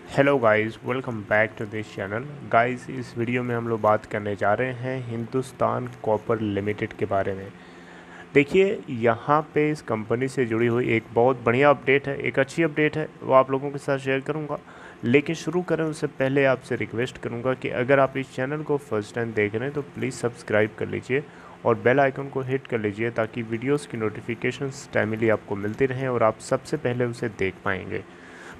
Hello guys, welcome back to this channel. Guys, इस video में हम लोग बात करने जा रहे हैं हिंदुस्तान कॉपर लिमिटेड के बारे में। देखिए, यहाँ पे इस कंपनी से जुड़ी हुई एक बहुत बढ़िया अपडेट है, एक अच्छी अपडेट है, वो आप लोगों के साथ शेयर करूँगा। लेकिन शुरू करें उससे पहले आपसे रिक्वेस्ट करूँगा कि अगर आप इस चैनल को फर्स्ट टाइम देख रहे हैं तो प्लीज़ सब्सक्राइब कर लीजिए और बेल आइकन को हिट कर लीजिए ताकि वीडियोज़ की नोटिफिकेशंस टाइमली आपको मिलती रहें और आप सबसे पहले उसे देख पाएंगे।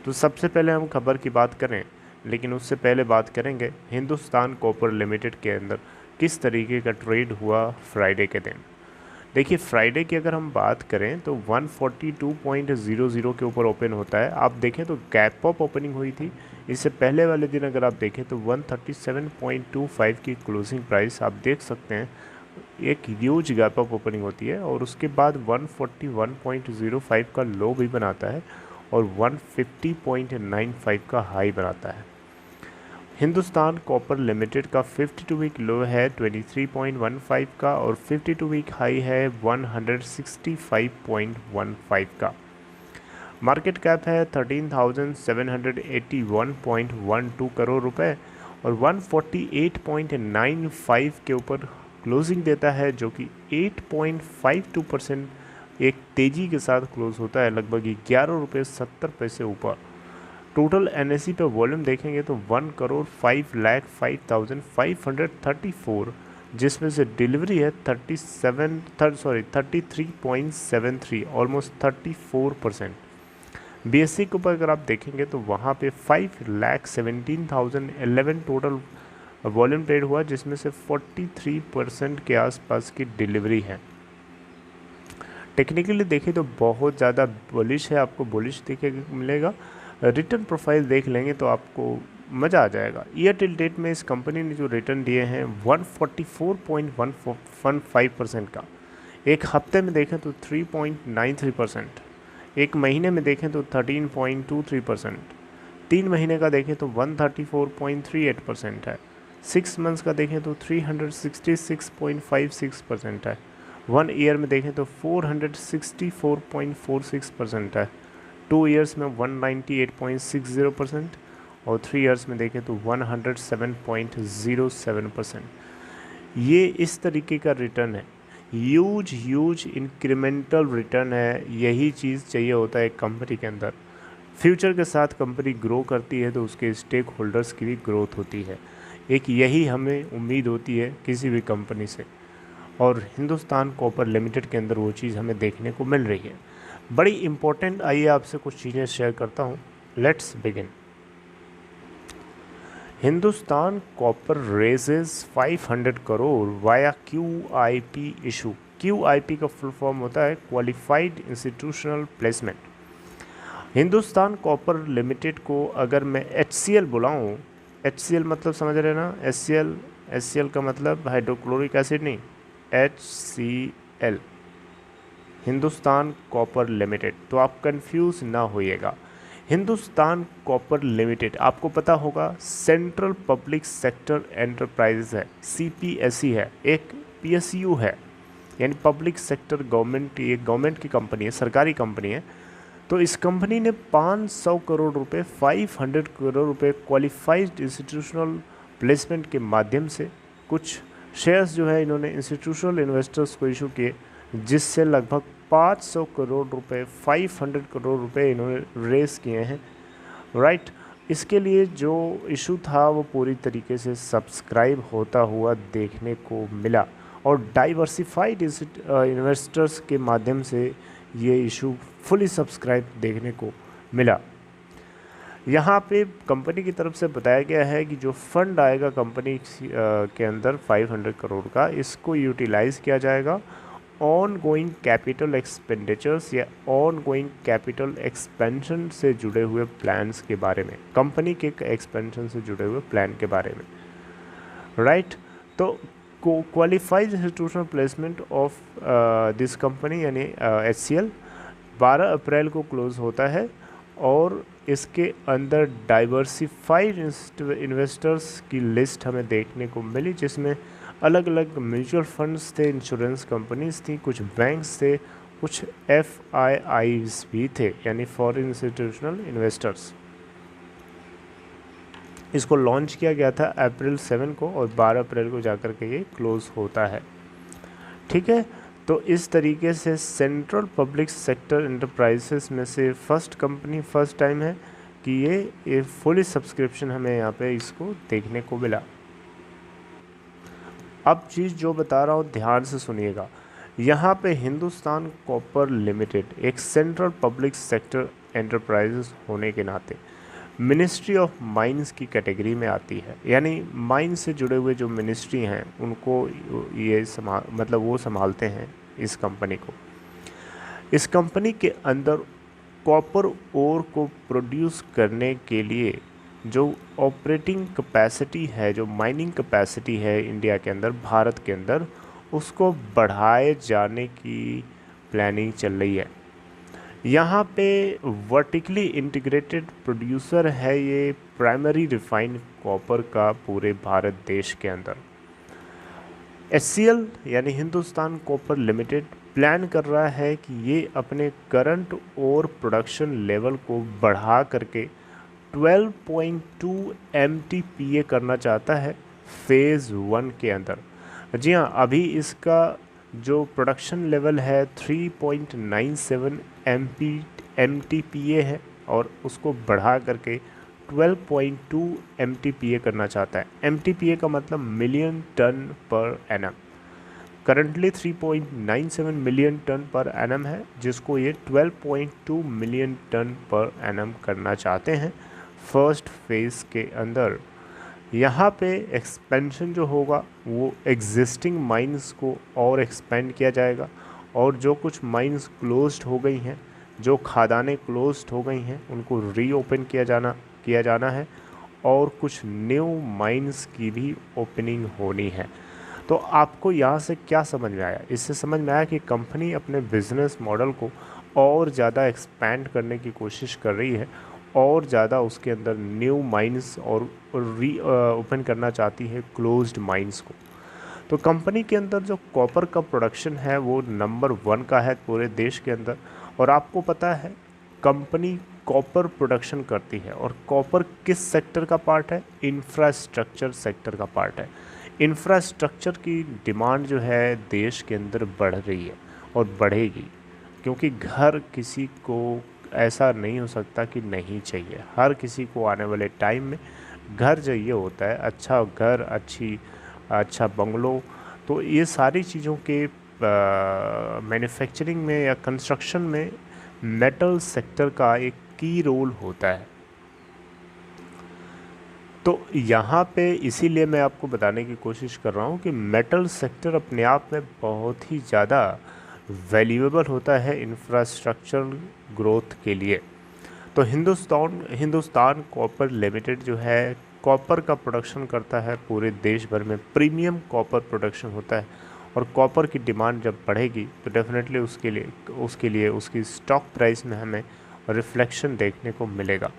तो सबसे पहले हम खबर की बात करें, लेकिन उससे पहले बात करेंगे हिंदुस्तान कॉपर लिमिटेड के अंदर किस तरीके का ट्रेड हुआ फ्राइडे के दिन। देखिए, फ्राइडे की अगर हम बात करें तो 142.00 के ऊपर ओपन होता है। आप देखें तो गैप अप ओपनिंग हुई थी। इससे पहले वाले दिन अगर आप देखें तो 137.25 की क्लोजिंग प्राइस आप देख सकते हैं। एक ह्यूज गैप अप ओपनिंग होती है और उसके बाद 141.05 का लो भी बनाता है और 150.95 का हाई बनाता है। हिंदुस्तान कॉपर लिमिटेड का 52 वीक लो है 23.15 का और 52 वीक हाई है 165.15 का। मार्केट कैप है 13,781.12 करोड़ रुपए और 148.95 के ऊपर क्लोजिंग देता है, जो कि 8.52% एक तेज़ी के साथ क्लोज होता है, लगभग 11 रुपये 70 पैसे ऊपर। टोटल एनएसई पे वॉल्यूम देखेंगे तो 1,05,05,534, जिसमें से डिलीवरी है 33.73, ऑलमोस्ट 34%। बीएससी के ऊपर अगर आप देखेंगे तो वहाँ पे 5,17,011 टोटल वॉल्यूम ट्रेड हुआ, जिसमें से 43% के आसपास की डिलीवरी है। टेक्निकली देखें तो बहुत ज़्यादा बुलिश है, आपको बुलिश देखने को मिलेगा। रिटर्न प्रोफाइल देख लेंगे तो आपको मज़ा आ जाएगा। ईयर टिल डेट में इस कंपनी ने जो रिटर्न दिए हैं 144.15% का, एक हफ्ते में देखें तो 3.93%, एक महीने में देखें तो 13.23%, 3 महीने का देखें तो 134.38% है, 6 मंथ्स का देखें तो 366.56% है, 1 ईयर में देखें तो 464.46% है, 2 ईयर्स में 198.60% और 3 ईयर्स में देखें तो 107.07%। ये इस तरीके का रिटर्न है, ह्यूज इंक्रीमेंटल रिटर्न है। यही चीज़ चाहिए होता है एक कंपनी के अंदर। फ्यूचर के साथ कंपनी ग्रो करती है तो उसके स्टेक होल्डर्स की भी ग्रोथ होती है। एक यही हमें उम्मीद होती है किसी भी कंपनी से, और हिंदुस्तान कॉपर लिमिटेड के अंदर वो चीज़ हमें देखने को मिल रही है। बड़ी इंपॉर्टेंट, आइए आपसे कुछ चीज़ें शेयर करता हूँ। Let's begin. Hindustan copper raises 500 crore via QIP issue. QIP का फुल फॉर्म होता है qualified institutional placement. Hindustan copper limited को अगर मैं HCL बुलाऊं, HCL मतलब समझ रहे ना, HCL का मतलब हाइड्रोक्लोरिक एसिड नहीं, HCL, हिंदुस्तान कॉपर लिमिटेड, तो आप कंफ्यूज ना होइएगा। हिंदुस्तान कॉपर लिमिटेड आपको पता होगा सेंट्रल पब्लिक सेक्टर एंटरप्राइजेज है, CPSE है, एक PSU है, यानी पब्लिक सेक्टर गवर्नमेंट, ये गवर्नमेंट की कंपनी है, सरकारी कंपनी है। तो इस कंपनी ने 500 करोड़ रुपए, 500 करोड़ रुपए क्वालिफाइड इंस्टीट्यूशनल प्लेसमेंट के माध्यम से कुछ शेयर्स जो है इन्होंने इंस्टीट्यूशनल इन्वेस्टर्स को इशू किए, जिससे लगभग 500 करोड़ रुपए, 500 करोड़ रुपए इन्होंने रेस किए हैं, राइट। इसके लिए जो इशू था वो पूरी तरीके से सब्सक्राइब होता हुआ देखने को मिला और डाइवर्सिफाइड इन्वेस्टर्स के माध्यम से ये इशू फुली सब्सक्राइब देखने को मिला। यहाँ पे कंपनी की तरफ से बताया गया है कि जो फंड आएगा कंपनी के अंदर 500 करोड़ का, इसको यूटिलाइज़ किया जाएगा ऑन गोइंग कैपिटल एक्सपेंडिचर्स या ऑन गोइंग कैपिटल एक्सपेंशन से जुड़े हुए प्लान्स के बारे में, कंपनी के एक्सपेंशन से जुड़े हुए प्लान के बारे में, राइट। तो qualified institutional placement of this company यानी HCL 12 अप्रैल को क्लोज होता है और इसके अंदर डाइवर्सिफाइड इन्वेस्टर्स की लिस्ट हमें देखने को मिली, जिसमें अलग अलग म्यूचुअल फंड्स थे, इंश्योरेंस कंपनीज थी, कुछ बैंक्स थे, कुछ FIIs भी थे, यानी फॉरेन इंस्टीट्यूशनल इन्वेस्टर्स। इसको लॉन्च किया गया था अप्रैल 7 को और 12 अप्रैल को जाकर के ये क्लोज़ होता है। ठीक है, तो इस तरीके से सेंट्रल पब्लिक सेक्टर एंटरप्राइजेस में से फर्स्ट कंपनी फर्स्ट टाइम है कि ये फुली सब्सक्रिप्शन हमें यहाँ पे इसको देखने को मिला। अब चीज़ जो बता रहा हूँ ध्यान से सुनिएगा। यहाँ पे हिंदुस्तान कॉपर लिमिटेड एक सेंट्रल पब्लिक सेक्टर एंटरप्राइजेस होने के नाते मिनिस्ट्री ऑफ माइंस की कैटेगरी में आती है, यानी माइन से जुड़े हुए जो मिनिस्ट्री हैं उनको ये मतलब वो संभालते हैं इस कंपनी को। इस कंपनी के अंदर कॉपर ओर को प्रोड्यूस करने के लिए जो ऑपरेटिंग कैपेसिटी है, जो माइनिंग कैपेसिटी है इंडिया के अंदर, भारत के अंदर, उसको बढ़ाए जाने की प्लानिंग चल रही है। यहाँ पे वर्टिकली इंटीग्रेटेड प्रोड्यूसर है ये प्राइमरी रिफाइंड कॉपर का पूरे भारत देश के अंदर। HCL यानी हिंदुस्तान कॉपर लिमिटेड प्लान कर रहा है कि ये अपने करंट और प्रोडक्शन लेवल को बढ़ा करके 12.2 MTPA करना चाहता है फेज़ 1 के अंदर। जी हाँ, अभी इसका जो प्रोडक्शन लेवल है 3.97 MTPA है और उसको बढ़ा करके 12.2 MTPA करना चाहता है। MTPA का मतलब million ton per annum. Currently 3.97 million ton per annum है, जिसको ये 12.2 मिलियन टन पर एनम करना चाहते हैं फर्स्ट फेज़ के अंदर। यहाँ पे एक्सपेंशन जो होगा वो एग्जिस्टिंग माइंस को और एक्सपेंड किया जाएगा, और जो कुछ माइंस क्लोज्ड हो गई हैं, जो खदानें क्लोज्ड हो गई हैं, उनको रीओपन किया जाना है, और कुछ न्यू माइंस की भी ओपनिंग होनी है। तो आपको यहाँ से क्या समझ में आया? इससे समझ में आया कि कंपनी अपने बिजनेस मॉडल को और ज़्यादा एक्सपेंड करने की कोशिश कर रही है, और ज़्यादा उसके अंदर न्यू माइंस और ओपन करना चाहती है क्लोज्ड माइंस को। तो कंपनी के अंदर जो कॉपर का प्रोडक्शन है वो नंबर 1 का है पूरे देश के अंदर। और आपको पता है कंपनी कॉपर प्रोडक्शन करती है, और कॉपर किस सेक्टर का पार्ट है? इंफ्रास्ट्रक्चर सेक्टर का पार्ट है। इंफ्रास्ट्रक्चर की डिमांड जो है देश के अंदर बढ़ रही है और बढ़ेगी, क्योंकि घर किसी को ऐसा नहीं हो सकता कि नहीं चाहिए। हर किसी को आने वाले टाइम में घर चाहिए होता है, अच्छा घर, अच्छा बंगलो। तो ये सारी चीज़ों के मैन्युफैक्चरिंग में या कंस्ट्रक्शन में मेटल सेक्टर का एक की रोल होता है। तो यहाँ पे इसीलिए मैं आपको बताने की कोशिश कर रहा हूँ कि मेटल सेक्टर अपने आप में बहुत ही ज़्यादा वैल्यूएबल होता है इंफ्रास्ट्रक्चर ग्रोथ के लिए। तो हिंदुस्तान कॉपर लिमिटेड जो है कॉपर का प्रोडक्शन करता है पूरे देश भर में। प्रीमियम कॉपर प्रोडक्शन होता है, और कॉपर की डिमांड जब बढ़ेगी तो डेफिनेटली उसके लिए उसकी स्टॉक प्राइस में हमें रिफ्लेक्शन देखने को मिलेगा।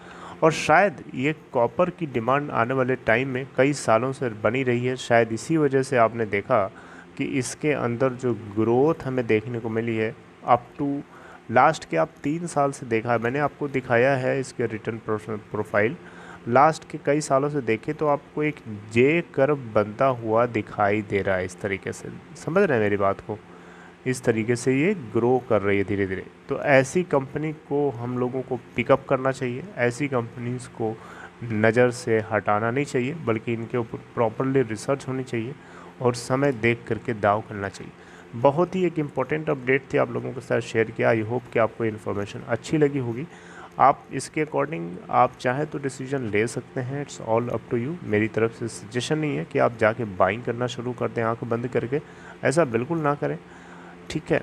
और शायद ये कॉपर की डिमांड आने वाले टाइम में कई सालों से बनी रही है। शायद इसी वजह से आपने देखा कि इसके अंदर जो ग्रोथ हमें देखने को मिली है अप टू लास्ट के आप 3 साल से देखा है, मैंने आपको दिखाया है इसके रिटर्न प्रोफाइल। लास्ट के कई सालों से देखें तो आपको एक जे कर्व बनता हुआ दिखाई दे रहा है। इस तरीके से समझ रहे हैं मेरी बात को? इस तरीके से ये ग्रो कर रही है धीरे धीरे। तो ऐसी कंपनी को हम लोगों को पिकअप करना चाहिए, ऐसी कंपनीज़ को नज़र से हटाना नहीं चाहिए, बल्कि इनके ऊपर प्रॉपरली रिसर्च होनी चाहिए और समय देख करके दाव करना चाहिए। बहुत ही एक इम्पॉर्टेंट अपडेट थी आप लोगों के साथ शेयर किया। आई होप कि आपको इन्फॉर्मेशन अच्छी लगी होगी। आप इसके अकॉर्डिंग आप चाहें तो डिसीजन ले सकते हैं, it's all up to you. मेरी तरफ से सजेशन नहीं है कि आप जाके बाइंग करना शुरू कर दें आंख बंद करके, ऐसा बिल्कुल ना करें, ठीक है?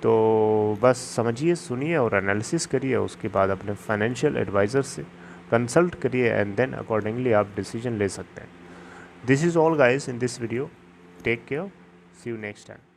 तो बस समझिए, सुनिए और एनालिसिस करिए, उसके बाद अपने फाइनेंशियल एडवाइज़र से कंसल्ट करिए एंड देन अकॉर्डिंगली आप डिसीजन ले सकते हैं। This is all guys in this video. Take care, see you next time.